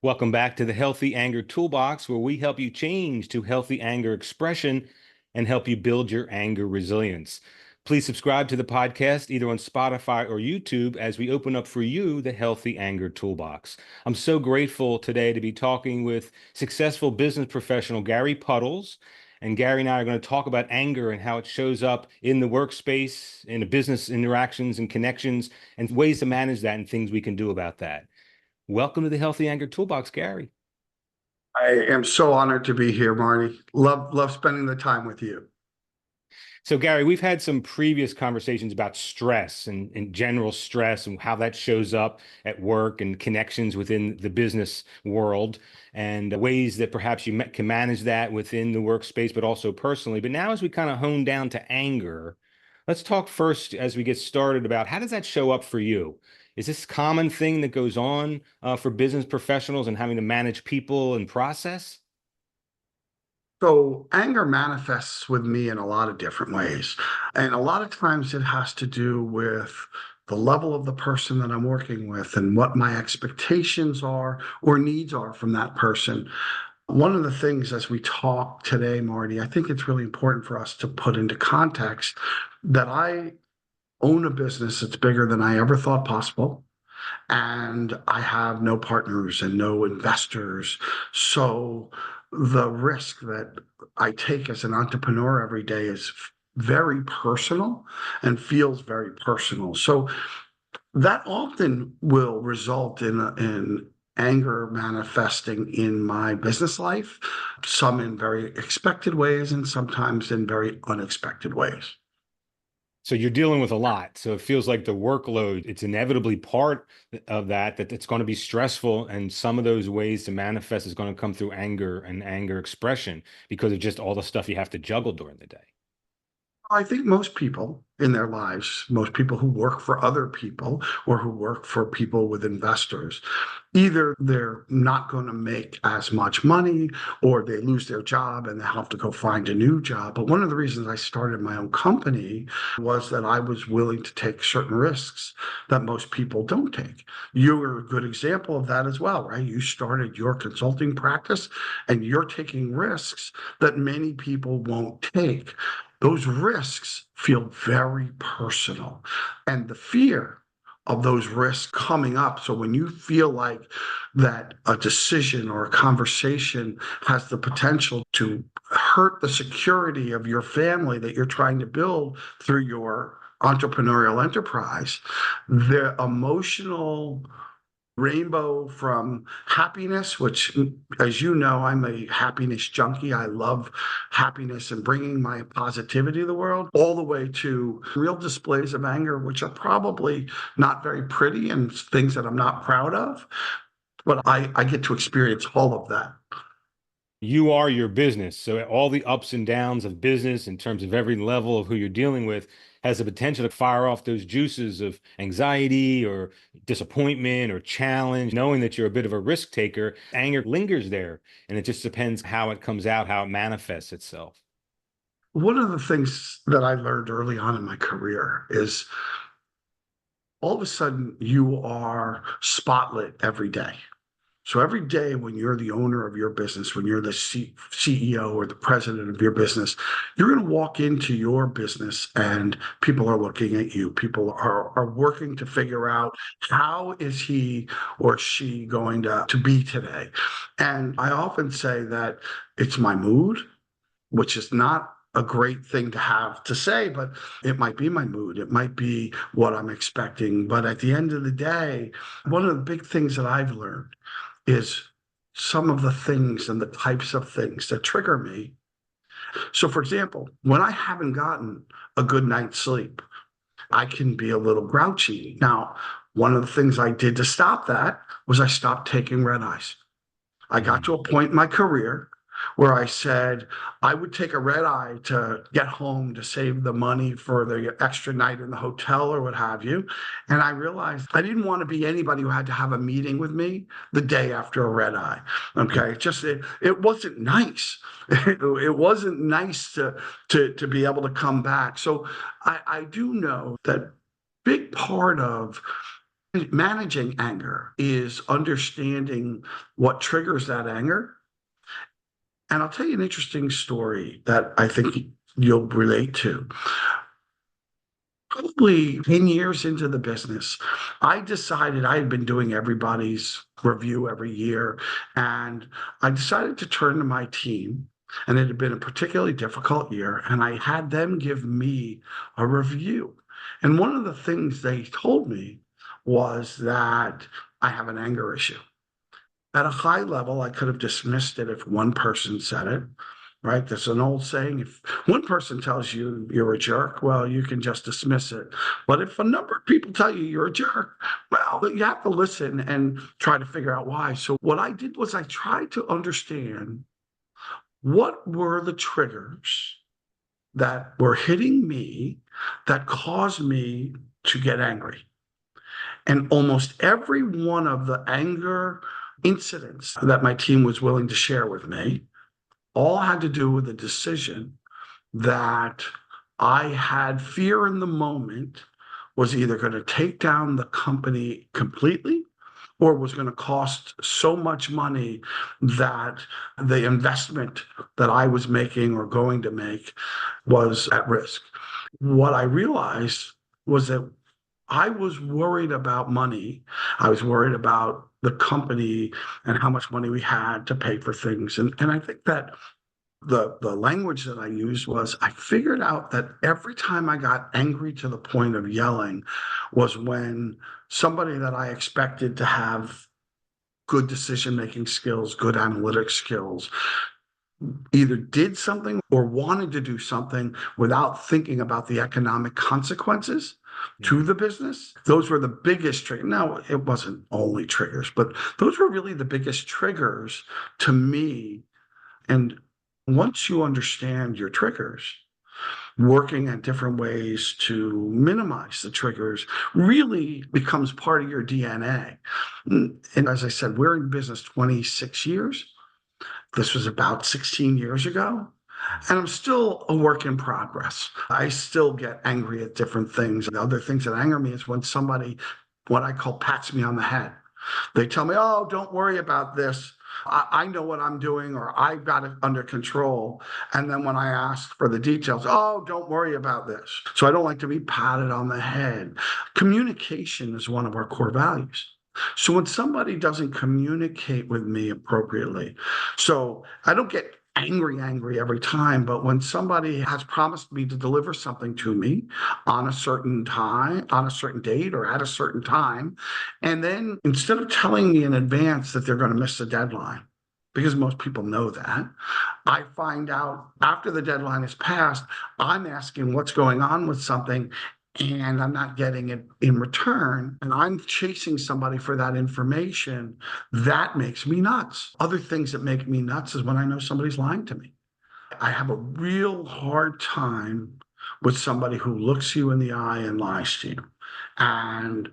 Welcome back to the Healthy Anger Toolbox, where we help you change to healthy anger expression and help you build your anger resilience. Please subscribe to the podcast either on Spotify or YouTube as we open up for you the Healthy Anger Toolbox. I'm so grateful today to be talking with successful business professional Gary Pudles. And Gary and I are going to talk about anger and how it shows up in the workspace, in the business interactions and connections, and ways to manage that and things we can do about that. Welcome to the Healthy Anger Toolbox, Gary. I am so honored to be here, Marty. Love spending the time with you. So, Gary, we've had some previous conversations about stress and general stress and how that shows up at work and connections within the business world and ways that perhaps you can manage that within the workspace, but also personally. But now, as we kind of hone down to anger, let's talk first as we get started about how does that show up for you? Is this a common thing that goes on for business professionals and having to manage people and process? So anger manifests with me in a lot of different ways. And a lot of times it has to do with the level of the person that I'm working with and what my expectations are or needs are from that person. One of the things as we talk today, Marty, I think it's really important for us to put into context that I own a business that's bigger than I ever thought possible. And I have no partners and no investors. So the risk that I take as an entrepreneur every day is very personal and feels very personal. So that often will result in anger manifesting in my business life, some in very expected ways and sometimes in very unexpected ways. So you're dealing with a lot. So it feels like the workload, it's inevitably part of that it's going to be stressful. And some of those ways to manifest is going to come through anger and anger expression because of just all the stuff you have to juggle during the day. I think most people in their lives, most people who work for other people or who work for people with investors, either they're not going to make as much money or they lose their job and they have to go find a new job. But one of the reasons I started my own company was that I was willing to take certain risks that most people don't take. You were a good example of that as well, right? You started your consulting practice and you're taking risks that many people won't take. Those risks feel very personal. And the fear of those risks coming up. So when you feel like that a decision or a conversation has the potential to hurt the security of your family that you're trying to build through your entrepreneurial enterprise, the emotional rainbow from happiness, which, as you know, I'm a happiness junkie. I love happiness and bringing my positivity to the world, all the way to real displays of anger, which are probably not very pretty and things that I'm not proud of. But I get to experience all of that. You are your business. So all the ups and downs of business in terms of every level of who you're dealing with has the potential to fire off those juices of anxiety or disappointment or challenge, knowing that you're a bit of a risk taker. Anger lingers there, and it just depends how it comes out, how it manifests itself. One of the things that I learned early on in my career is all of a sudden you are spotlit every day. So every day when you're the owner of your business, when you're the CEO or the president of your business, you're going to walk into your business and people are looking at you. People are working to figure out how is he or she going to be today. And I often say that it's my mood, which is not a great thing to have to say, but it might be my mood. It might be what I'm expecting. But at the end of the day, one of the big things that I've learned is some of the things and the types of things that trigger me. So, for example, when I haven't gotten a good night's sleep, I can be a little grouchy. Now, one of the things I did to stop that was I stopped taking red eyes. I got to a point in my career where I said I would take a red eye to get home to save the money for the extra night in the hotel or what have you. And I realized I didn't want to be anybody who had to have a meeting with me the day after a red eye. Okay. It wasn't nice. It wasn't nice to be able to come back. So I do know that big part of Managing anger is understanding what triggers that anger. And I'll tell you an interesting story that I think you'll relate to. Probably 10 years into the business, I decided I had been doing everybody's review every year. And I decided to turn to my team. And it had been a particularly difficult year. And I had them give me a review. And one of the things they told me was that I have an anger issue. At a high level, I could have dismissed it if one person said it, right? There's an old saying, if one person tells you you're a jerk, well, you can just dismiss it. But if a number of people tell you you're a jerk, well, you have to listen and try to figure out why. So what I did was I tried to understand what were the triggers that were hitting me that caused me to get angry. And almost every one of the anger incidents that my team was willing to share with me all had to do with the decision that I had fear in the moment was either going to take down the company completely or was going to cost so much money that the investment that I was making or going to make was at risk. What I realized was that I was worried about money. I was worried about the company and how much money we had to pay for things. And I think that the language that I used was I figured out that every time I got angry to the point of yelling was when somebody that I expected to have good decision making skills, good analytic skills, either did something or wanted to do something without thinking about the economic consequences to the business. Those were the biggest triggers. Now, it wasn't only triggers, but those were really the biggest triggers to me. And once you understand your triggers, working at different ways to minimize the triggers really becomes part of your DNA. And as I said, we're in business 26 years. This was about 16 years ago. And I'm still a work in progress. I still get angry at different things. The other things that anger me is when somebody, what I call pats me on the head. They tell me, oh, don't worry about this. I know what I'm doing, or I've got it under control. And then when I ask for the details, oh, don't worry about this. So I don't like to be patted on the head. Communication is one of our core values. So when somebody doesn't communicate with me appropriately, so I don't get angry every time, but when somebody has promised me to deliver something to me on a certain time, on a certain date, or at a certain time, and then instead of telling me in advance that they're going to miss the deadline, because most people know that, I find out after the deadline is passed, I'm asking what's going on with something and I'm not getting it in return, and I'm chasing somebody for that information. That makes me nuts. Other things that make me nuts is when I know somebody's lying to me. I have a real hard time with somebody who looks you in the eye and lies to you. And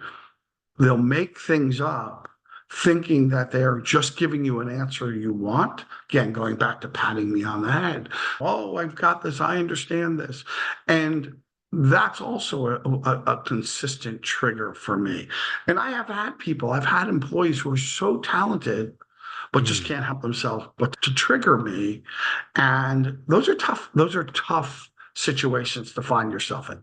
they'll make things up thinking that they're just giving you an answer you want. Again, going back to patting me on the head. Oh, I've got this. I understand this. And that's also a consistent trigger for me. And I have had people, I've had employees who are so talented, but just Mm. can't help themselves but to trigger me. And those are tough. Those are tough situations to find yourself in.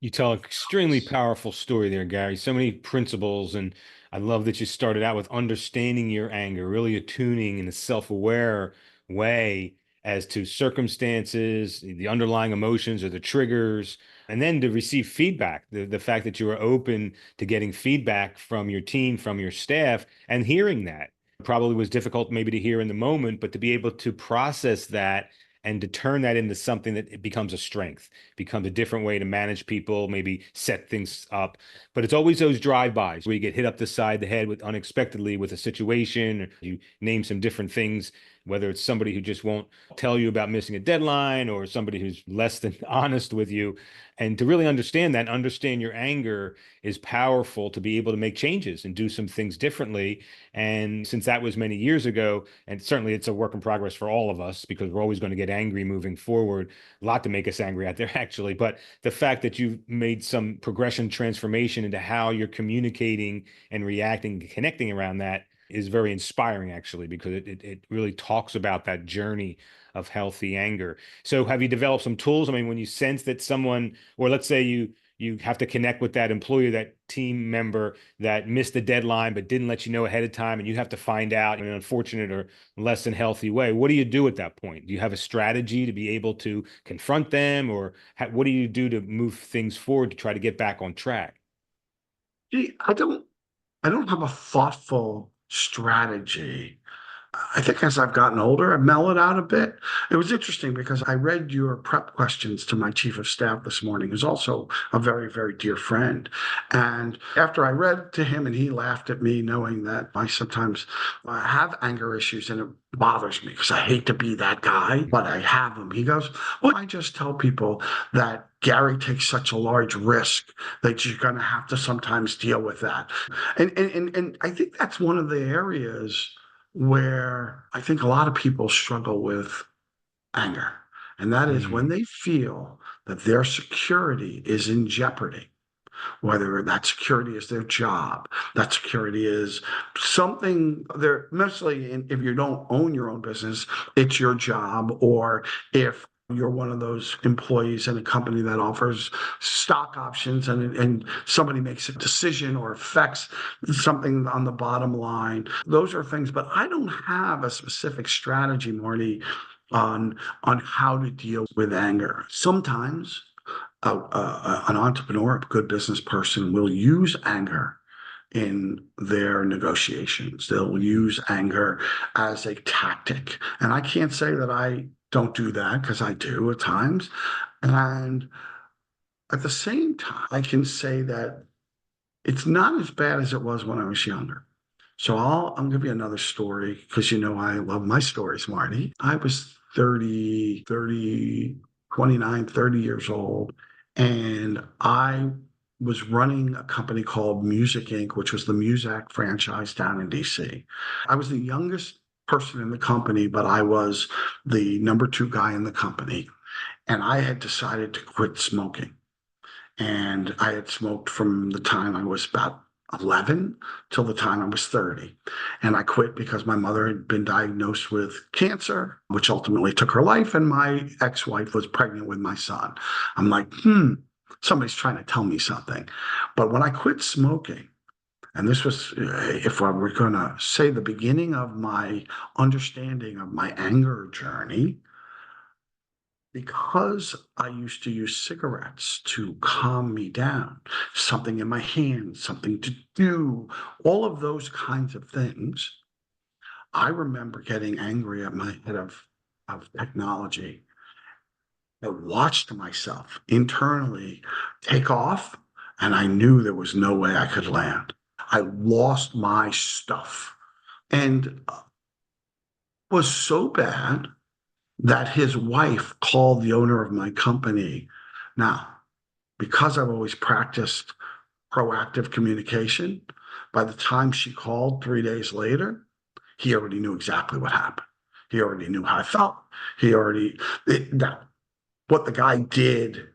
You tell an extremely powerful story there, Gary. So many principles. And I love that you started out with understanding your anger, really attuning in a self-aware way as to circumstances, the underlying emotions or the triggers, and then to receive feedback. The fact that you were open to getting feedback from your team, from your staff, and hearing that probably was difficult maybe to hear in the moment, but to be able to process that and to turn that into something that it becomes a strength, becomes a different way to manage people, maybe set things up. But it's always those drive-bys where you get hit up the side of the head with unexpectedly with a situation, or you name some different things. whether it's somebody who just won't tell you about missing a deadline or somebody who's less than honest with you. And to really understand that, understand your anger is powerful to be able to make changes and do some things differently. And since that was many years ago, and certainly it's a work in progress for all of us because we're always going to get angry moving forward, a lot to make us angry out there, actually. But the fact that you've made some progression transformation into how you're communicating and reacting, connecting around that is very inspiring, actually, because it really talks about that journey of healthy anger. So have you developed some tools? I mean, when you sense that someone, or let's say you have to connect with that employee, that team member that missed the deadline but didn't let you know ahead of time, and you have to find out in an unfortunate or less than healthy way. What do you do at that point? Do you have a strategy to be able to confront them, or what do you do to move things forward to try to get back on track? Gee, I don't have a thoughtful strategy. I think as I've gotten older, I've mellowed out a bit. It was interesting because I read your prep questions to my chief of staff this morning, who's also a very, very dear friend. And after I read to him and he laughed at me, knowing that I sometimes have anger issues and it bothers me because I hate to be that guy, but I have them. He goes, well, I just tell people that Gary takes such a large risk that you're going to have to sometimes deal with that. And I think that's one of the areas where I think a lot of people struggle with anger. And that is when Mm, they feel that their security is in jeopardy, whether that security is their job, that security is something they're mostly if you don't own your own business, it's your job, or if you're one of those employees in a company that offers stock options and somebody makes a decision or affects something on the bottom line. Those are things, but I don't have a specific strategy, Marty, on how to deal with anger. Sometimes an entrepreneur, a good business person, will use anger in their negotiations. They'll mm, use anger as a tactic. And I can't say that I don't do that because I do at times. And at the same time, I can say that it's not as bad as it was when I was younger. So I'll give you another story because you know I love my stories, Marty. I was 29, 30 years old, and I was running a company called Music Inc., which was the Muzak franchise down in DC. I was the youngest person in the company, but I was the number two guy in the company. And I had decided to quit smoking. And I had smoked from the time I was about 11 till the time I was 30. And I quit because my mother had been diagnosed with cancer, which ultimately took her life. And my ex wife was pregnant with my son. I'm like, somebody's trying to tell me something. But when I quit smoking, and this was, if I were going to say the beginning of my understanding of my anger journey, because I used to use cigarettes to calm me down, something in my hand, something to do, all of those kinds of things. I remember getting angry at my head of technology. I watched myself internally take off, and I knew there was no way I could land. I lost my stuff and was so bad that his wife called the owner of my company. Now, because I've always practiced proactive communication, by the time she called 3 days later, he already knew exactly what happened. He already knew how I felt. He already, that what the guy did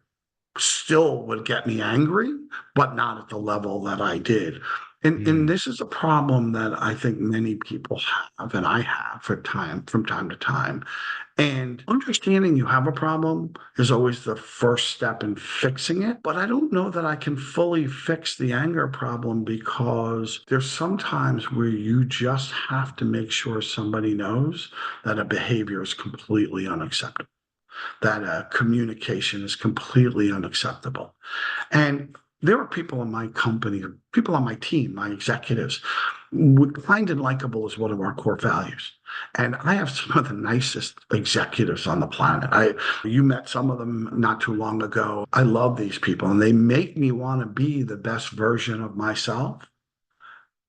still would get me angry, but not at the level that I did. And mm. this is a problem that I think many people have, and I have from time to time. And understanding you have a problem is always the first step in fixing it. But I don't know that I can fully fix the anger problem because there's sometimes where you just have to make sure somebody knows that a behavior is completely unacceptable, that communication is completely unacceptable. And there are people in my company, people on my team, my executives. Kind and likable is one of our core values. And I have some of the nicest executives on the planet. You met some of them not too long ago. I love these people and they make me want to be the best version of myself.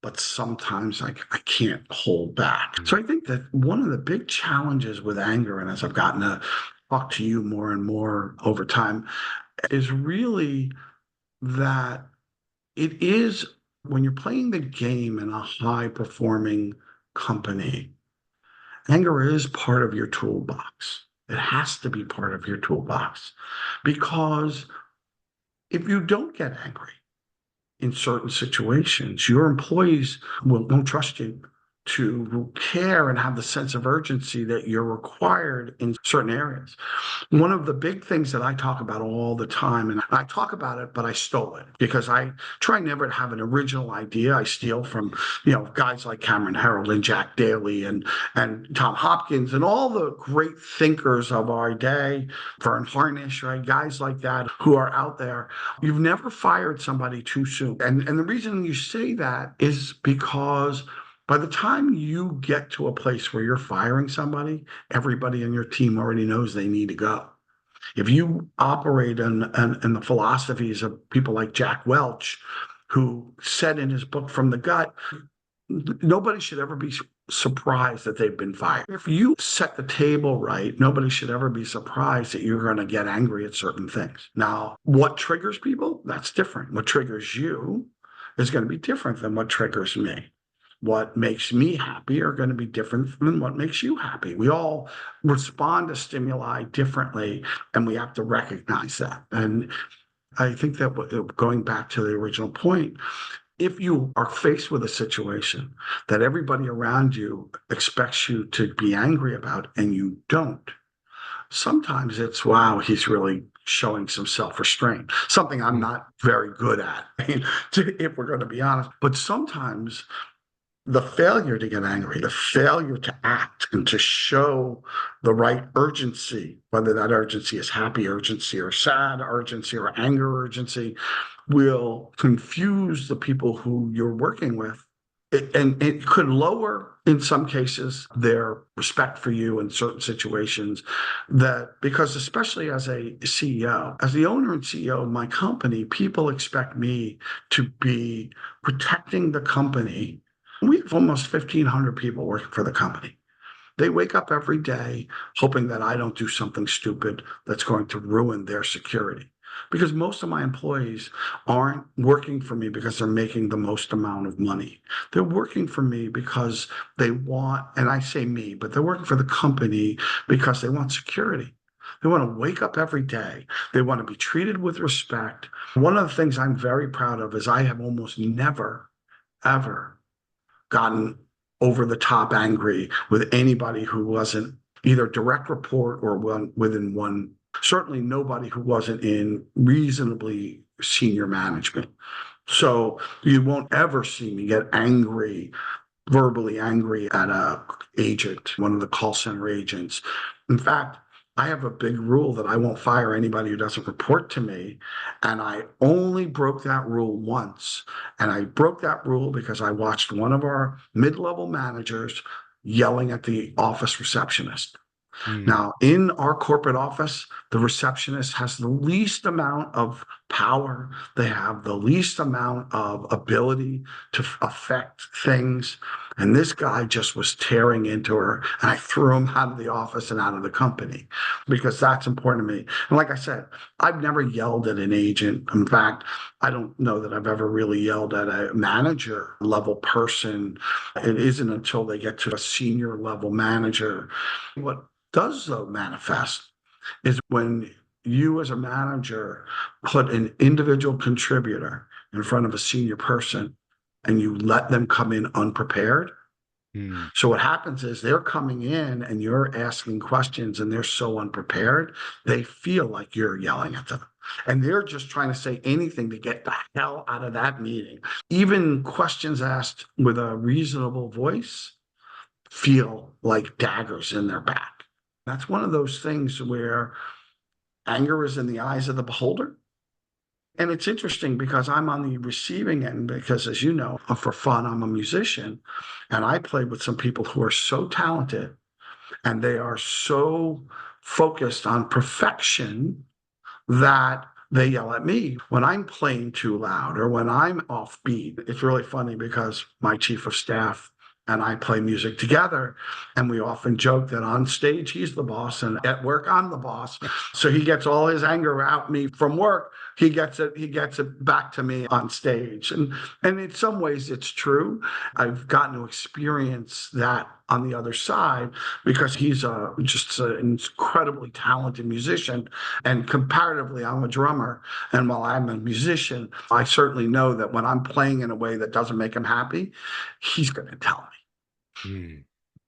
but sometimes I can't hold back. So I think that one of the big challenges with anger, and as I've gotten to talk to you more and more over time, is really that it is when you're playing the game in a high performing company, anger is part of your toolbox. It has to be part of your toolbox because if you don't get angry in certain situations, your employees won't trust you to care and have the sense of urgency that you're required in certain areas. One of the big things that I talk about all the time, and I talk about it, but I stole it because I try never to have an original idea. I steal from, guys like Cameron Herold and Jack Daly and Tom Hopkins and all the great thinkers of our day, Vern Harnish, right? Guys like that who are out there. You've never fired somebody too soon. And the reason you say that is because by the time you get to a place where you're firing somebody, everybody in your team already knows they need to go. If you operate in the philosophies of people like Jack Welch, who said in his book From the Gut, nobody should ever be surprised that they've been fired. If you set the table right, nobody should ever be surprised that you're going to get angry at certain things. Now, what triggers people? That's different. What triggers you is going to be different than what triggers me. What makes me happy are going to be different than what makes you happy. We all respond to stimuli differently, and we have to recognize that. And I think that going back to the original point, if you are faced with a situation that everybody around you expects you to be angry about and you don't, sometimes it's, wow, he's really showing some self-restraint, something I'm not very good at, if we're going to be honest. But sometimes the failure to get angry, the failure to act and to show the right urgency, whether that urgency is happy urgency or sad urgency or anger urgency, will confuse the people who you're working with. And it could lower, in some cases, their respect for you in certain situations. That because, especially as a CEO, as the owner and CEO of my company, people expect me to be protecting the company. We have almost 1,500 people working for the company. They wake up every day hoping that I don't do something stupid that's going to ruin their security. Because most of my employees aren't working for me because they're making the most amount of money. They're working for me because they want, and I say me, but they're working for the company because they want security. They want to wake up every day. They want to be treated with respect. One of the things I'm very proud of is I have almost never, ever gotten over the top angry with anybody who wasn't either direct report or within one, certainly nobody who wasn't in reasonably senior management. So you won't ever see me get angry, verbally angry at a agent, one of the call center agents. In fact, I have a big rule that I won't fire anybody who doesn't report to me. And I only broke that rule once. And I broke that rule because I watched one of our mid-level managers yelling at the office receptionist. Now, in our corporate office, the receptionist has the least amount of power. They have the least amount of ability to affect things. And this guy just was tearing into her. And I threw him out of the office and out of the company because that's important to me. And like I said, I've never yelled at an agent. In fact, I don't know that I've ever really yelled at a manager level person. It isn't until they get to a senior level manager. What does though manifest is when you as a manager put an individual contributor in front of a senior person and you let them come in unprepared. So what happens is they're coming in and you're asking questions and they're so unprepared, they feel like you're yelling at them. And they're just trying to say anything to get the hell out of that meeting. Even questions asked with a reasonable voice feel like daggers in their back. That's one of those things where anger is in the eyes of the beholder. And it's interesting because I'm on the receiving end because, as you know, for fun, I'm a musician and I play with some people who are so talented and they are so focused on perfection that they yell at me when I'm playing too loud or when I'm offbeat. It's really funny because my chief of staff and I play music together, and we often joke that on stage he's the boss and at work I'm the boss. So he gets all his anger out me from work. He gets it back to me on stage. And in some ways it's true. I've gotten to experience that on the other side because he's just an incredibly talented musician. And comparatively, I'm a drummer. And while I'm a musician, I certainly know that when I'm playing in a way that doesn't make him happy, he's going to tell Hmm.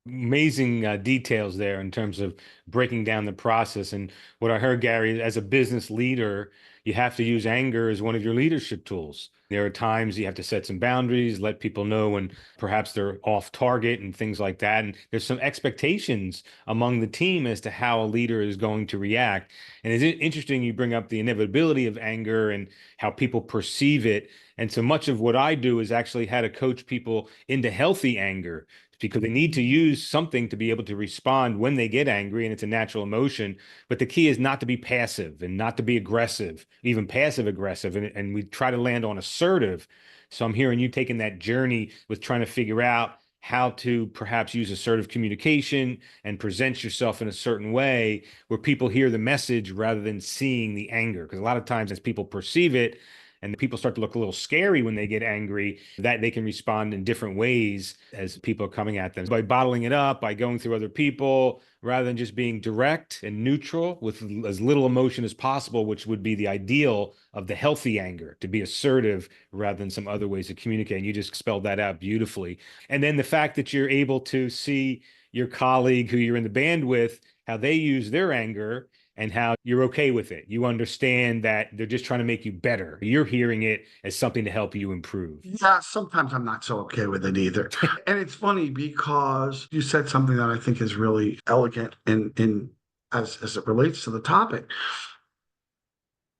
Amazing details there in terms of breaking down the process. And what I heard, Gary, as a business leader, you have to use anger as one of your leadership tools. There are times you have to set some boundaries, let people know when perhaps they're off target and things like that. And there's some expectations among the team as to how a leader is going to react. And it's interesting you bring up the inevitability of anger and how people perceive it. And so much of what I do is actually how to coach people into healthy anger because they need to use something to be able to respond when they get angry, and it's a natural emotion. But the key is not to be passive and not to be aggressive, even passive aggressive. And we try to land on assertive. So I'm hearing you taking that journey with trying to figure out how to perhaps use assertive communication and present yourself in a certain way where people hear the message rather than seeing the anger. Because a lot of times as people perceive it, and people start to look a little scary when they get angry, that they can respond in different ways as people are coming at them by bottling it up, by going through other people, rather than just being direct and neutral with as little emotion as possible, which would be the ideal of the healthy anger, to be assertive rather than some other ways of communicating. You just spelled that out beautifully. And then the fact that you're able to see your colleague who you're in the band with, how they use their anger and how you're okay with it. You understand that they're just trying to make you better. You're hearing it as something to help you improve. yeah, sometimes I'm not so okay with it either. And it's funny because you said something that I think is really elegant in as it relates to the topic.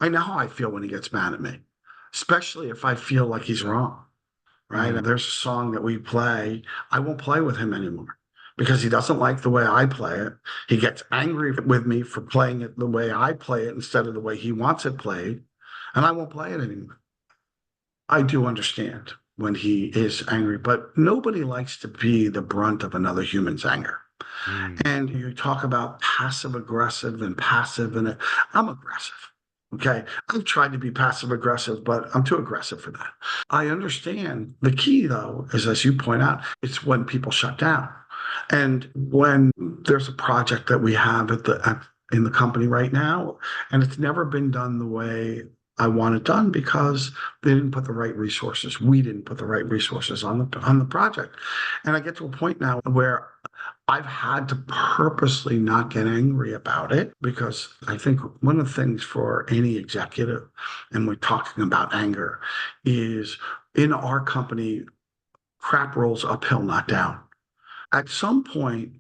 I know how I feel when he gets mad at me, especially if I feel like he's wrong, right? Mm, And there's a song that we play, I won't play with him anymore because he doesn't like the way I play it. He gets angry with me for playing it the way I play it instead of the way he wants it played, and I won't play it anymore. I do understand when he is angry, but nobody likes to be the brunt of another human's anger. mm, And you talk about passive aggressive and passive, and I'm aggressive. Okay. I've tried to be passive aggressive, but I'm too aggressive for that. I understand. The key, though, is as you point out, it's when people shut down. And when there's a project that we have in the company right now, and it's never been done the way I want it done because they didn't put the right resources. We didn't put the right resources on the project. And I get to a point now where I've had to purposely not get angry about it because I think one of the things for any executive, and we're talking about anger, is in our company, crap rolls uphill, not down. At some point,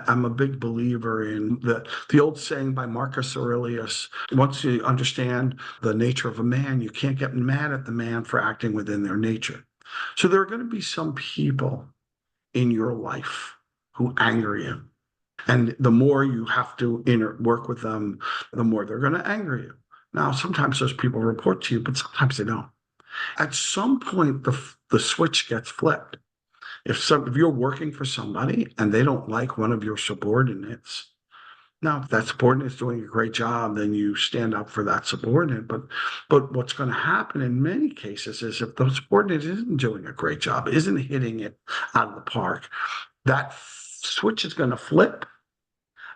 I'm a big believer in the old saying by Marcus Aurelius, once you understand the nature of a man, you can't get mad at the man for acting within their nature. So there are going to be some people in your life who anger you. And the more you have to work with them, the more they're going to anger you. Now, sometimes those people report to you, but sometimes they don't. At some point, the switch gets flipped. If you're working for somebody and they don't like one of your subordinates, now if that subordinate is doing a great job, then you stand up for that subordinate. But what's going to happen in many cases is if the subordinate isn't doing a great job, isn't hitting it out of the park, that switch is going to flip.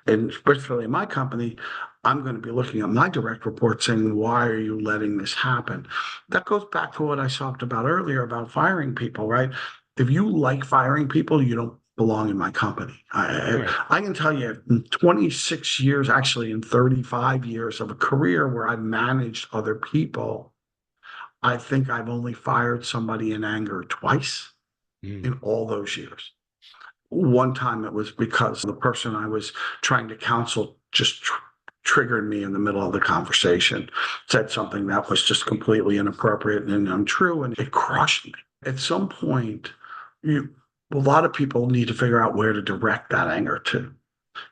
And especially in my company, I'm going to be looking at my direct report saying, why are you letting this happen? That goes back to what I talked about earlier about firing people, right? If you like firing people, you don't belong in my company. right. I can tell you in 26 years, actually in 35 years of a career where I've managed other people, I think I've only fired somebody in anger twice in Mm, all those years. One time it was because the person I was trying to counsel just triggered me in the middle of the conversation, said something that was just completely inappropriate and untrue, and it crushed me. At some point, a lot of people need to figure out where to direct that anger to.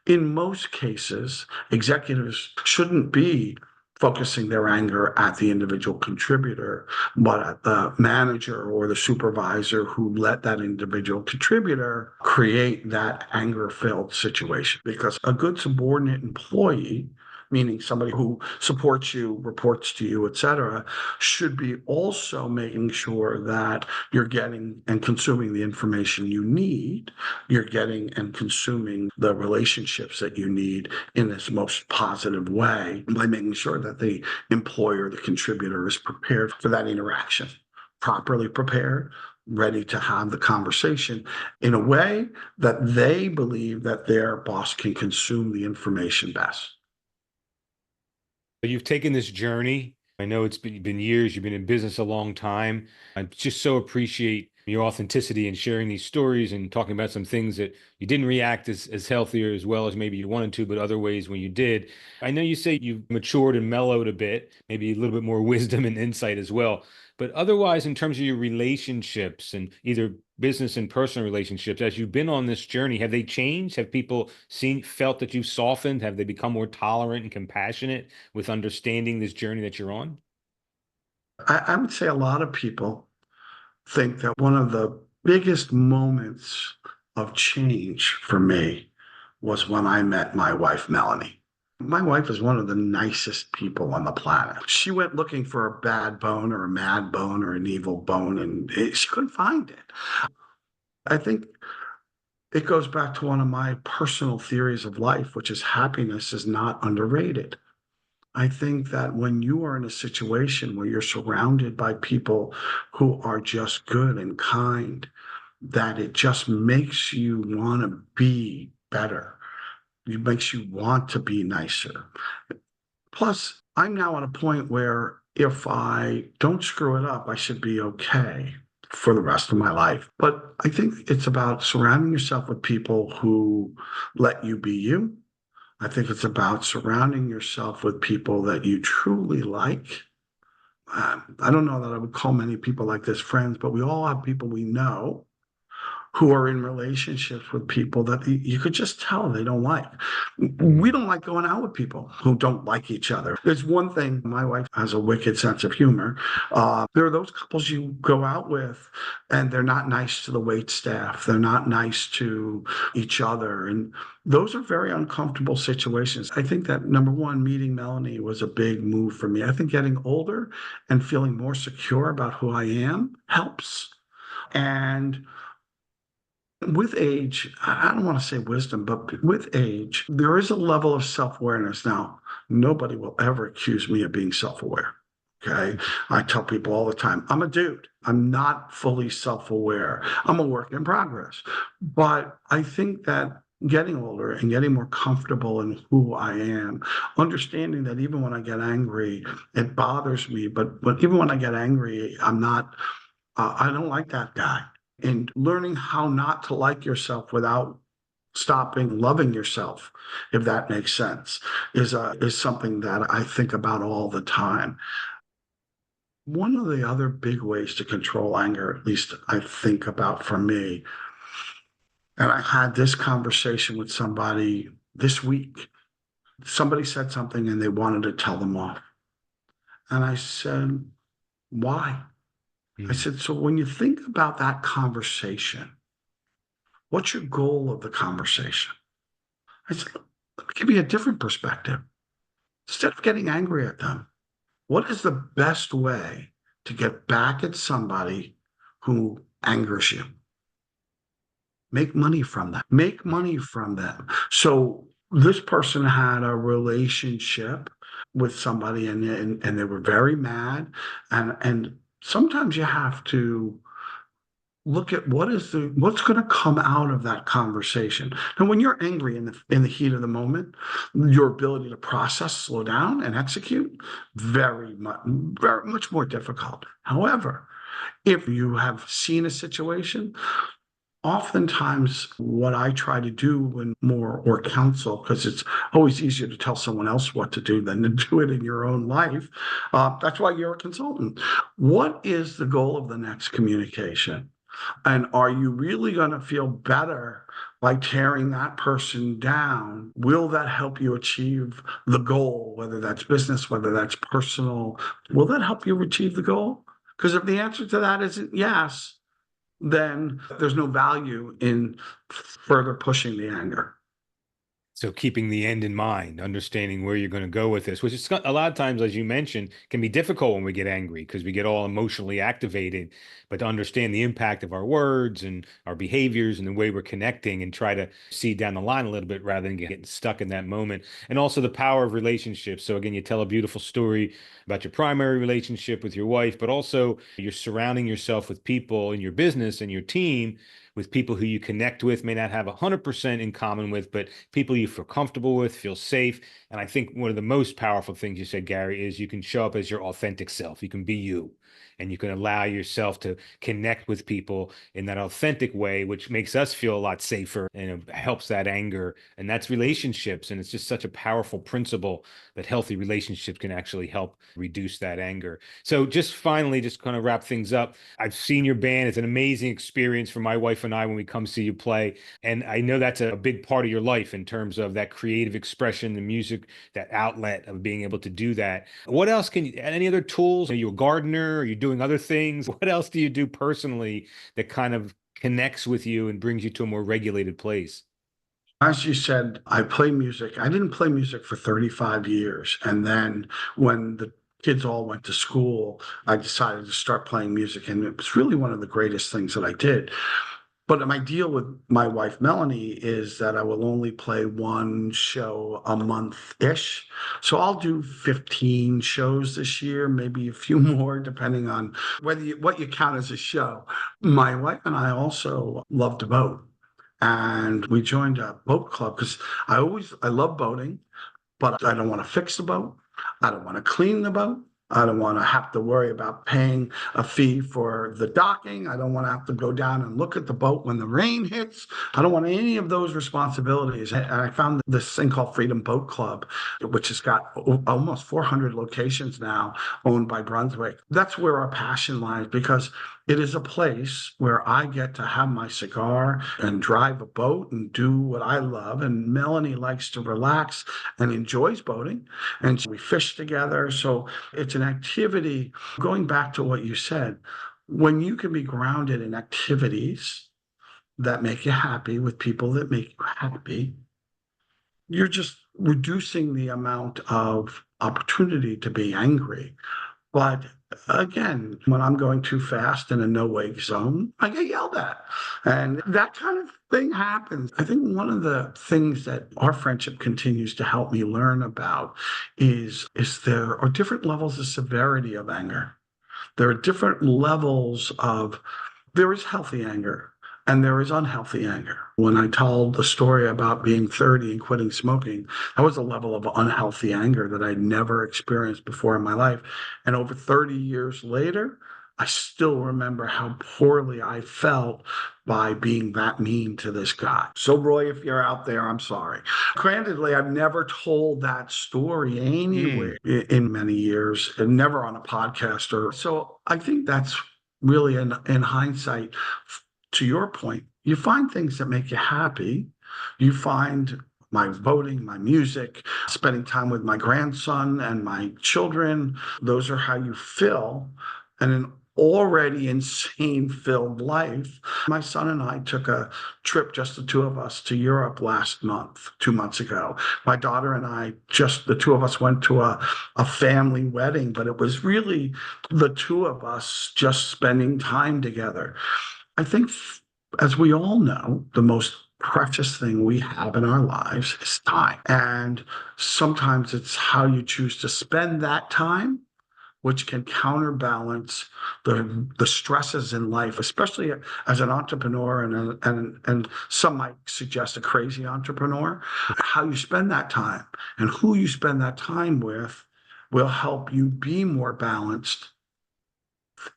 In most cases, executives shouldn't be focusing their anger at the individual contributor, but at the manager or the supervisor who let that individual contributor create that anger-filled situation. Because a good subordinate employee, meaning somebody who supports you, reports to you, et cetera, should be also making sure that you're getting and consuming the information you need, you're getting and consuming the relationships that you need in this most positive way by making sure that the employer, the contributor, is prepared for that interaction, properly prepared, ready to have the conversation in a way that they believe that their boss can consume the information best. You've taken this journey. I know it's been years. You've been in business a long time. I just so appreciate your authenticity and sharing these stories and talking about some things that you didn't react as healthy or as well as maybe you wanted to, but other ways when you did. I know you say you've matured and mellowed a bit, maybe a little bit more wisdom and insight as well. But otherwise, in terms of your relationships and either business and personal relationships, as you've been on this journey, have they changed? Have people felt that you've softened? Have they become more tolerant and compassionate with understanding this journey that you're on? I would say a lot of people think that one of the biggest moments of change for me was when I met my wife, Melanie. My wife is one of the nicest people on the planet. She went looking for a bad bone or a mad bone or an evil bone, and she couldn't find it. I think it goes back to one of my personal theories of life, which is happiness is not underrated. I think that when you are in a situation where you're surrounded by people who are just good and kind, that it just makes you want to be better. It makes you want to be nicer. Plus, I'm now at a point where if I don't screw it up, I should be okay for the rest of my life. But I think it's about surrounding yourself with people who let you be you. I think it's about surrounding yourself with people that you truly like. I don't know that I would call many people like this friends, but we all have people we know who are in relationships with people that you could just tell they don't like. We don't like going out with people who don't like each other. There's one thing, my wife has a wicked sense of humor. There are those couples you go out with and they're not nice to the wait staff. They're not nice to each other. And those are very uncomfortable situations. I think that number one, meeting Melanie was a big move for me. I think getting older and feeling more secure about who I am helps. And with age, I don't want to say wisdom, but with age, there is a level of self-awareness. Now, nobody will ever accuse me of being self-aware. Okay. I tell people all the time, I'm a dude. I'm not fully self-aware. I'm a work in progress. But I think that getting older and getting more comfortable in who I am, understanding that even when I get angry, it bothers me. But even when I get angry, I don't like that guy. And learning how not to like yourself without stopping loving yourself, if that makes sense, is something that I think about all the time. One of the other big ways to control anger, at least I think about for me, and I had this conversation with somebody this week. Somebody said something and they wanted to tell them off. And I said, why? I Mm. said, so when you think about that conversation, what's your goal of the conversation? I said, let me give you a different perspective. Instead of getting angry at them, what is the best way to get back at somebody who angers you? Make money from that. Make money from them. So this person had a relationship with somebody and they were very mad. And sometimes you have to look at what's going to come out of that conversation. Now, when you're angry in the heat of the moment, your ability to process, slow down, and execute very much more difficult. However, if you have seen a situation, oftentimes what I try to do when more or counsel, because it's always easier to tell someone else what to do than to do it in your own life. That's why you're a consultant. What is the goal of the next communication? And are you really going to feel better by tearing that person down? Will that help you achieve the goal, whether that's business, whether that's personal? Will that help you achieve the goal? Because if the answer to that isn't yes, then there's no value in further pushing the anger. So keeping the end in mind, understanding where you're going to go with this, which is a lot of times, as you mentioned, can be difficult when we get angry because we get all emotionally activated. But to understand the impact of our words and our behaviors and the way we're connecting and try to see down the line a little bit rather than getting stuck in that moment. And also the power of relationships. So again, you tell a beautiful story about your primary relationship with your wife, but also you're surrounding yourself with people in your business and your team with people who you connect with, may not have 100% in common with, but people you feel comfortable with, feel safe. And I think one of the most powerful things you said, Gary, is you can show up as your authentic self. You can be you. And you can allow yourself to connect with people in that authentic way, which makes us feel a lot safer and it helps that anger. And that's relationships. And it's just such a powerful principle that healthy relationships can actually help reduce that anger. So just finally, just kind of wrap things up. I've seen your band. It's an amazing experience for my wife and I when we come see you play. And I know that's a big part of your life in terms of that creative expression, the music, that outlet of being able to do that. What else can you, any other tools? Are you a gardener? Are you doing other things? What else do you do personally that kind of connects with you and brings you to a more regulated place? As you said, I play music. I didn't play music for 35 years. And then when the kids all went to school, I decided to start playing music. And it was really one of the greatest things that I did. But my deal with my wife, Melanie, is that I will only play one show a month-ish. So I'll do 15 shows this year, maybe a few more, depending on what you count as a show. My wife and I also love to boat. And we joined a boat club because I love boating, but I don't want to fix the boat. I don't want to clean the boat. I don't want to have to worry about paying a fee for the docking. I don't want to have to go down and look at the boat when the rain hits. I don't want any of those responsibilities. And I found this thing called Freedom Boat Club, which has got almost 400 locations now, owned by Brunswick. That's where our passion lies because it is a place where I get to have my cigar and drive a boat and do what I love. And Melanie likes to relax and enjoys boating. And so we fish together. So it's an activity. Going back to what you said, when you can be grounded in activities that make you happy with people that make you happy, you're just reducing the amount of opportunity to be angry. But again, when I'm going too fast in a no wake zone, I get yelled at. And that kind of thing happens. I think one of the things that our friendship continues to help me learn about is there are different levels of severity of anger. There are different levels of there is healthy anger and there is unhealthy anger. When I told the story about being 30 and quitting smoking, that was a level of unhealthy anger that I'd never experienced before in my life. And over 30 years later, I still remember how poorly I felt by being that mean to this guy. So, Roy, if you're out there, I'm sorry. Candidly, I've never told that story Mm. anywhere in many years, and never on a podcast. Or so I think that's really in hindsight, to your point, you find things that make you happy. You find my voting, my music, spending time with my grandson and my children. Those are how you fill an already insane filled life. My son and I took a trip, just the two of us, to Europe last month, 2 months ago. My daughter and I, just the two of us, went to a family wedding, but it was really the two of us just spending time together. I think, as we all know, the most precious thing we have in our lives is time. And sometimes it's how you choose to spend that time, which can counterbalance the stresses in life, especially as an entrepreneur and some might suggest a crazy entrepreneur. How you spend that time and who you spend that time with will help you be more balanced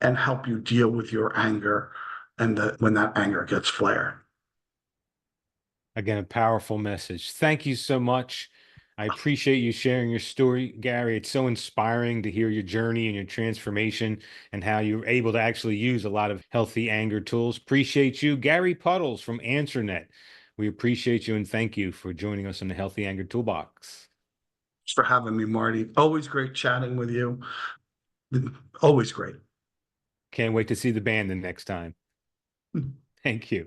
and help you deal with your anger and when that anger gets flared. Again, a powerful message. Thank you so much. I appreciate you sharing your story, Gary. It's so inspiring to hear your journey and your transformation and how you're able to actually use a lot of healthy anger tools. Appreciate you, Gary Pudles from AnswerNet. We appreciate you and thank you for joining us on the Healthy Anger Toolbox. Thanks for having me, Marty. Always great chatting with you. Always great. Can't wait to see the band the next time. Thank you.